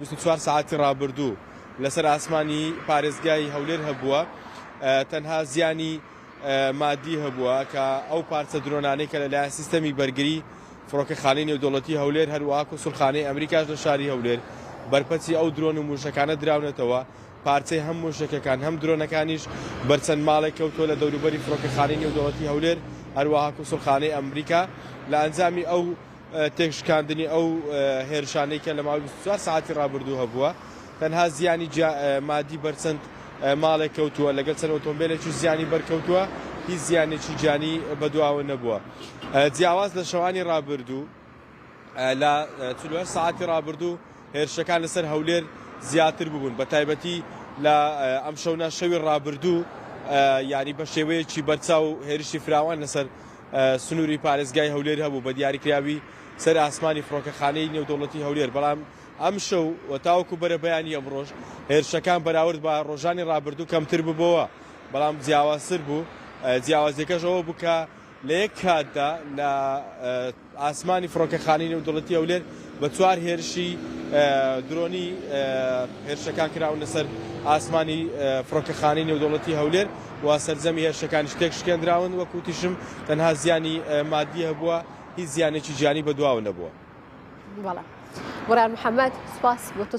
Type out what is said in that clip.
24 ساعتی ڕابردوو لەسەر ئاسمانی پارێزگای هەولێر هەبووە، تەنها زیانی مادی هەبووە کە ئەو پارچە درۆنانەی کە لەلایەن سیستەمی بەرگری فڕۆکەخانەی نێودەوڵەتی هەولێر هەروەها کۆسوڵخانەی ئەمریکاش لە شاری هەولێر بەرپەچی ئەو درۆن و موشەکانە دراونەتەوە. پارچەی هەم موشەکەکان هەم درۆنەکانیش بەرچەند ماڵێک کەوتۆ لە دەوروبەری فڕۆکەخانەی نێودەوڵەتی هەولێر هەروەها کۆسوڵخانەی ئەمریکا لە ئەنجامی ئەو تێکشکاندنی ئەو هێرشانەی کە لە ماوەی 24 ساعتی ڕابردوو هەبووە. تەنها زیانی مادی بەرچەند ماڵێک کەوتووە، لەگەڵ چەند ئۆتۆمبیلێکی زیانی بەرکەوتووە، هیچ زیانێکی جانی بەدواوە نەبووە. جیاواز لە شەوانی ڕابردوو لە 48 ساعتی ڕابردوو هێرشەکان لەسەر هەولێر زیاتر ببوون، بە تایبەتی لە ئەم شەونە شەوی ڕابردوو یعنی بە شێوەیەکی بەرچاو هێرشی فراوان لەسەر سنووری پارێزگای هەولێر هەبوو بە دیاریکراوی سەر ئاسمانی فڕۆکەخانەی نێودەوڵەتی هەولێر. بەڵام ئەم شەو تاوەکو بەرە بەیانی ئەمڕۆژ هێرشەکان بەراورد بە ڕۆژانی ڕابردوو کەمتر ببەوە، بەڵام جیاوازتر بوو. جیاوازیەکەش ئەوە بوو کە لە یەک کاتدا لە ئاسمانی فڕۆکەخانەی نێودەوڵەتی هەولێر بە 4 هێرشی درۆنی هێرشەکان کراون لەسەر ئاسمانی فڕۆکەخانەی نێودەوڵەتی هەولێر و سەرجەمی هێرشەکان شتێک شکێنراون. وەکوتیشم تەنها زیانی مادی هەبووە، هیچ زیانێکی جیانی بەدواوە نەبووە. بەڵێ وەران محەممەد سپاس بۆ